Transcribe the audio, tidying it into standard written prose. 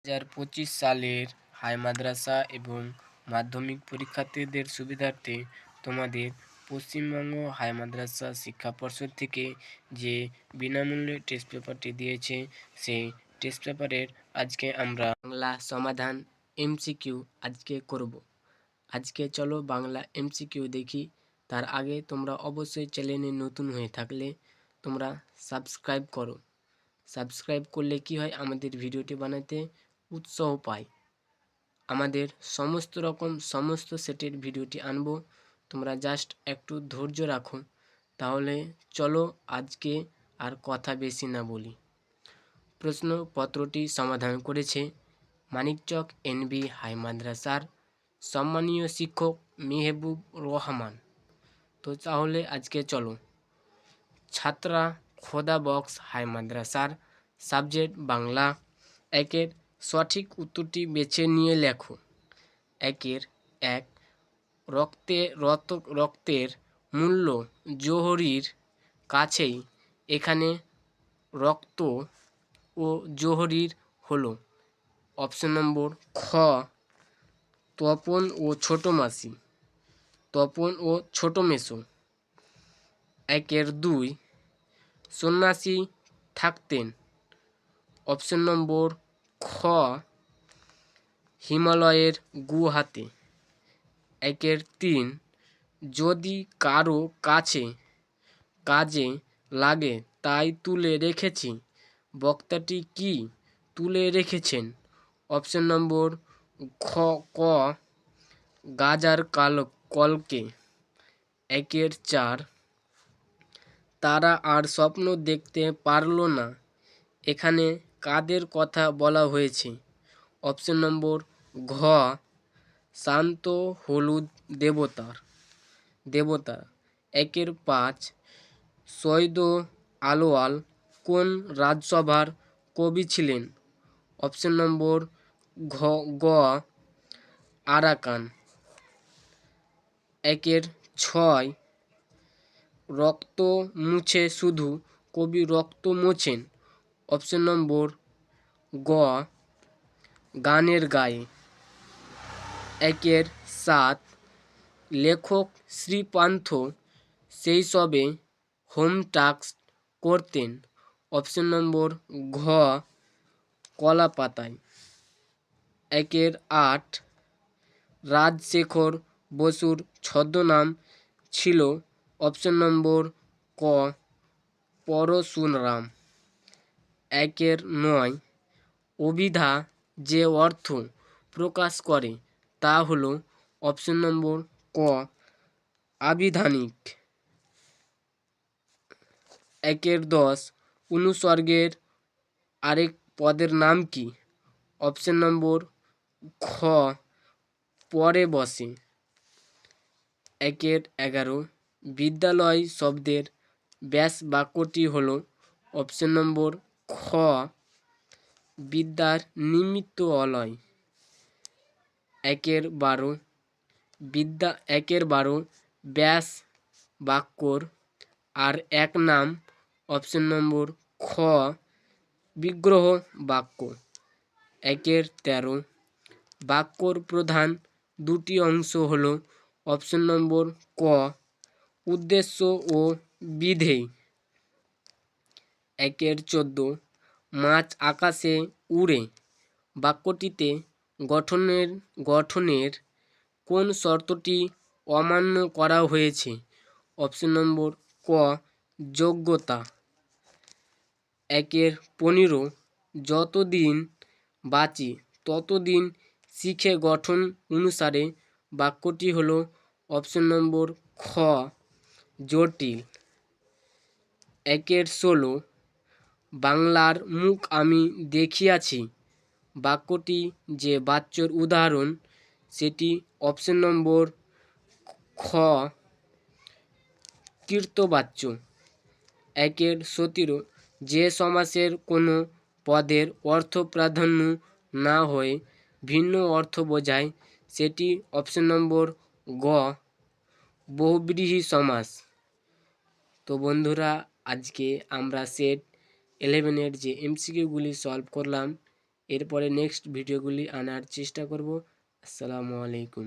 2025 সালের হাই মাদ্রাসা এবং মাধ্যমিক পরীক্ষার্থীদের সুবিধার্থে তোমাদের পশ্চিমবঙ্গ হাই মাদ্রাসা শিক্ষা পর্ষদ থেকে যে বিনামূল্যে টেস্ট পেপারটি দিয়েছে, সেই টেস্ট পেপারের আজকে আমরা বাংলা সমাধান এমসিকিউ আজকে করব। আজকে চলো বাংলা এমসিকিউ দেখি। তার আগে তোমরা অবশ্যই চ্যানেলে নতুন হয়ে থাকলে তোমরা সাবস্ক্রাইব করো। সাবস্ক্রাইব করলে কি হয়, আমাদের ভিডিওটি বানাতে উৎসাহ পায়। আমাদের সমস্ত সেটের ভিডিওটি আনবো, তোমরা জাস্ট একটু ধৈর্য রাখো। তাহলে চলো আজকে আর কথা বেশি না বলি। প্রশ্নপত্রটি সমাধান করেছে মানিকচক এনবি হাই মাদ্রাসার সম্মানীয় শিক্ষক মেহবুব রহমান। তো তাহলে আজকে চলো। ছাত্রা খোদা বক্স হাই মাদ্রাসার সাবজেক্ট বাংলা। একের সঠিক উত্তরটি বেছে নিয়ে লেখো। একের এক, রক্তের মূল্য জোহরির কাছেই। এখানে রক্ত ও জোহরির হলো অপশন নম্বর খ তপন ও ছোট মাসি, তপন ও ছোট মেসো। একের দুই, সন্ন্যাসী থাকতেন অপশন নম্বর খ হিমালয়ের গুহাতে। একের তিন, যদি কারো কাজে লাগে তাই তুলে রেখেছি, বক্তাটি কি তুলে রেখেছেন? অপশন নম্বর ক গাজার কলকে। একের চার, তারা আর স্বপ্ন দেখতে পারল না, এখানে কাদের কথা বলা হয়েছে? অপশন নম্বর ঘ শান্ত হলুদ দেবতা। একের পাঁচ, সৈয়দ আলওয়াল কোন রাজসভার কবি ছিলেন? অপশন নম্বর গ আরাকান। একের ছয়, রক্ত মুছে শুধু কবি রক্ত মোছেন। অপশন নম্বর গ গানের গায়ে। একের সাত, লেখক শ্রীপান্থ শৈশবে হোম টাস্ক করতেন। অপশন নম্বর ঘ কলাপাতায়। একের আট, রাজশেখর বসুর ছদ্মনাম ছিল। অপশন নম্বর ক পরশুরাম। একের নয়, অভিধা যে অর্থ প্রকাশ করে তা হলো অপশন নম্বর ক আবিধানিক। একের দশ, অনুস্বর্গের আরেক পদের নাম কি? অপশন নম্বর খ পরে বসে। একের এগারো, বিদ্যালয় শব্দের ব্যাস বাক্যটি হলো অপশন নম্বর খ বিদ্যার নিমিত্ত অলয়। একের বারো, ব্যাস বাক্যর আর এক নাম। অপশন নম্বর খ বিগ্রহ বাক্য। একের 13, বাক্যর প্রধান দুটি অংশ হলো অপশন নম্বর ক উদ্দেশ্য ও বিধেয়। একের 14, মাছ আকাশে উড়ে বাক্যটিতে গঠনের কোন শর্তটি অমান্য করা হয়েছে? অপশন নম্বর ক যোগ্যতা। একের 15, যতদিন বাঁচি ততদিন শিখে গঠন অনুসারে বাক্যটি হলো অপশন নম্বর খ জটিল। একের 16, বাংলার মুখ আমি দেখিয়াছি বাক্যটি যে বাচ্যর উদাহরণ সেটি অপশন নম্বর খ কৃতবাচ্য। একের 17, যে সমাসের কোনো পদের অর্থ প্রাধান্য না হয়ে ভিন্ন অর্থ বোঝায় সেটি অপশন নম্বর গ বহুব্রীহি সমাস। তো বন্ধুরা, আজকে আমরা সেট 11-এর যে এমসিকিউগুলি সলভ করলাম এরপরে নেক্সট ভিডিওগুলি আনার চেষ্টা করব। আসসালামু আলাইকুম।